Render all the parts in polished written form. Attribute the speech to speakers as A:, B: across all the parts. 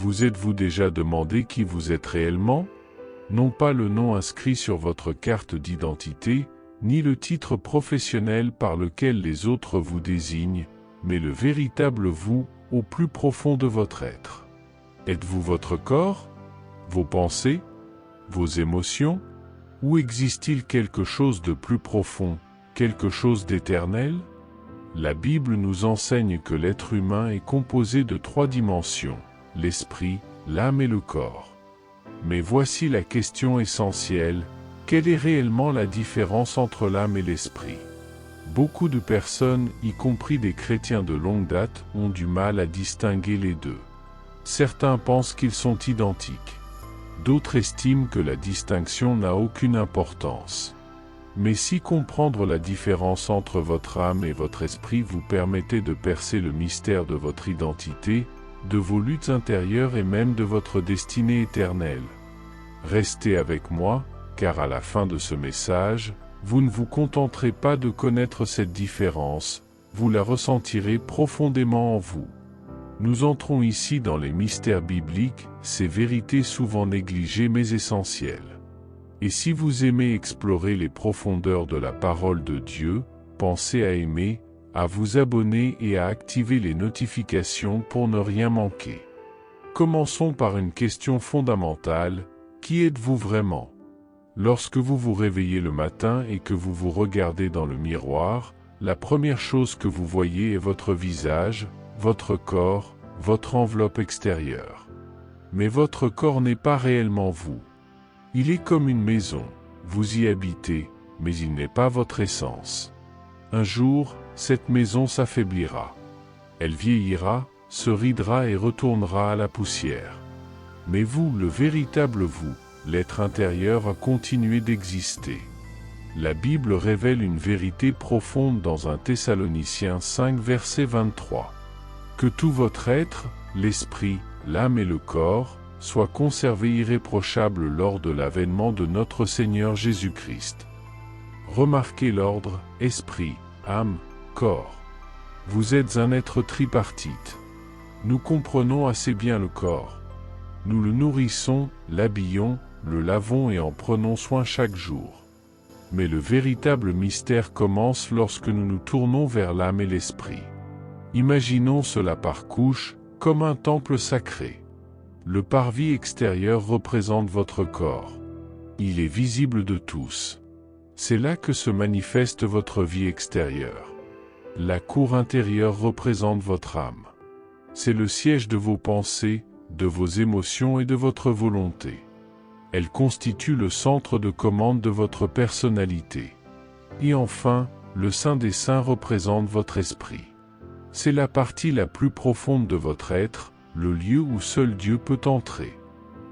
A: Vous êtes-vous déjà demandé qui vous êtes réellement? Non pas le nom inscrit sur votre carte d'identité, ni le titre professionnel par lequel les autres vous désignent, mais le véritable vous, au plus profond de votre être. Êtes-vous votre corps? Vos pensées? Vos émotions? Ou existe-t-il quelque chose de plus profond, quelque chose d'éternel? La Bible nous enseigne que l'être humain est composé de 3 dimensions, l'esprit, l'âme et le corps. Mais voici la question essentielle, quelle est réellement la différence entre l'âme et l'esprit? Beaucoup de personnes, y compris des chrétiens de longue date, ont du mal à distinguer les deux. Certains pensent qu'ils sont identiques. D'autres estiment que la distinction n'a aucune importance. Mais si comprendre la différence entre votre âme et votre esprit vous permettait de percer le mystère de votre identité, de vos luttes intérieures et même de votre destinée éternelle. Restez avec moi, car à la fin de ce message, vous ne vous contenterez pas de connaître cette différence, vous la ressentirez profondément en vous. Nous entrons ici dans les mystères bibliques, ces vérités souvent négligées mais essentielles. Et si vous aimez explorer les profondeurs de la parole de Dieu, pensez à aimer, à vous abonner et à activer les notifications pour ne rien manquer. Commençons par une question fondamentale, qui êtes-vous vraiment? Lorsque vous vous réveillez le matin et que vous vous regardez dans le miroir, la première chose que vous voyez est votre visage, votre corps, votre enveloppe extérieure. Mais votre corps n'est pas réellement vous. Il est comme une maison, vous y habitez, mais il n'est pas votre essence. Un jour, cette maison s'affaiblira. Elle vieillira, se ridera et retournera à la poussière. Mais vous, le véritable vous, l'être intérieur a continué d'exister. La Bible révèle une vérité profonde dans 1 Thessaloniciens 5 verset 23. Que tout votre être, l'esprit, l'âme et le corps, soient conservés irréprochables lors de l'avènement de notre Seigneur Jésus-Christ. Remarquez l'ordre, esprit, âme, corps. Vous êtes un être tripartite. Nous comprenons assez bien le corps. Nous le nourrissons, l'habillons, le lavons et en prenons soin chaque jour. Mais le véritable mystère commence lorsque nous nous tournons vers l'âme et l'esprit. Imaginons cela par couche, comme un temple sacré. Le parvis extérieur représente votre corps. Il est visible de tous. C'est là que se manifeste votre vie extérieure. La cour intérieure représente votre âme. C'est le siège de vos pensées, de vos émotions et de votre volonté. Elle constitue le centre de commande de votre personnalité. Et enfin, le Saint des Saints représente votre esprit. C'est la partie la plus profonde de votre être, le lieu où seul Dieu peut entrer.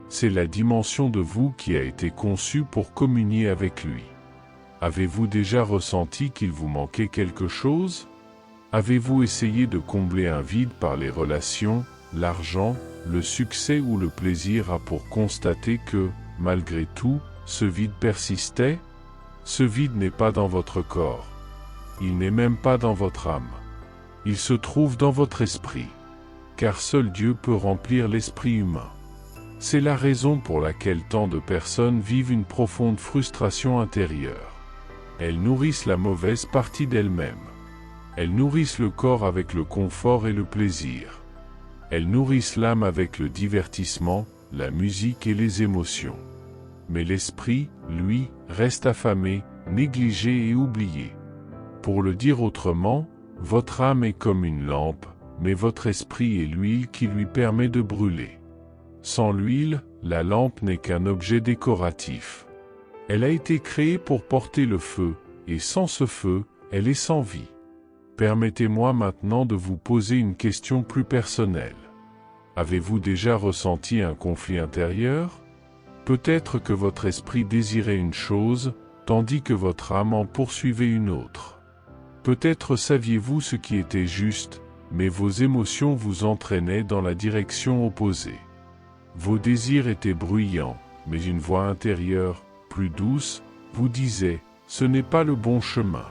A: C'est la dimension de vous qui a été conçue pour communier avec lui. Avez-vous déjà ressenti qu'il vous manquait quelque chose? Avez-vous essayé de combler un vide par les relations, l'argent, le succès ou le plaisir a pour constater que, malgré tout, ce vide persistait? Ce vide n'est pas dans votre corps. Il n'est même pas dans votre âme. Il se trouve dans votre esprit. Car seul Dieu peut remplir l'esprit humain. C'est la raison pour laquelle tant de personnes vivent une profonde frustration intérieure. Elles nourrissent la mauvaise partie d'elles-mêmes. Elles nourrissent le corps avec le confort et le plaisir. Elles nourrissent l'âme avec le divertissement, la musique et les émotions. Mais l'esprit, lui, reste affamé, négligé et oublié. Pour le dire autrement, votre âme est comme une lampe, mais votre esprit est l'huile qui lui permet de brûler. Sans l'huile, la lampe n'est qu'un objet décoratif. Elle a été créée pour porter le feu, et sans ce feu, elle est sans vie. Permettez-moi maintenant de vous poser une question plus personnelle. Avez-vous déjà ressenti un conflit intérieur? Peut-être que votre esprit désirait une chose, tandis que votre âme en poursuivait une autre. Peut-être saviez-vous ce qui était juste, mais vos émotions vous entraînaient dans la direction opposée. Vos désirs étaient bruyants, mais une voix intérieure, plus douce, vous disait « ce n'est pas le bon chemin ».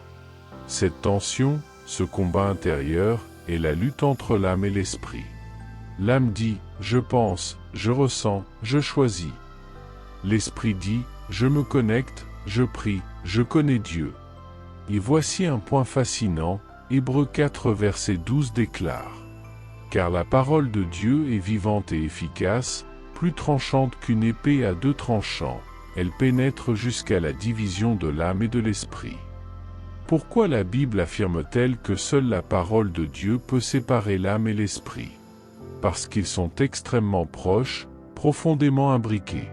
A: Cette tension, ce combat intérieur, est la lutte entre l'âme et l'esprit. L'âme dit, je pense, je ressens, je choisis. L'esprit dit, je me connecte, je prie, je connais Dieu. Et voici un point fascinant, Hébreux 4 verset 12 déclare. Car la parole de Dieu est vivante et efficace, plus tranchante qu'une épée à deux tranchants, elle pénètre jusqu'à la division de l'âme et de l'esprit. Pourquoi la Bible affirme-t-elle que seule la parole de Dieu peut séparer l'âme et l'esprit? Parce qu'ils sont extrêmement proches, profondément imbriqués.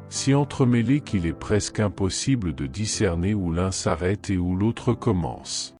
A: Si entremêlés qu'il est presque impossible de discerner où l'un s'arrête et où l'autre commence.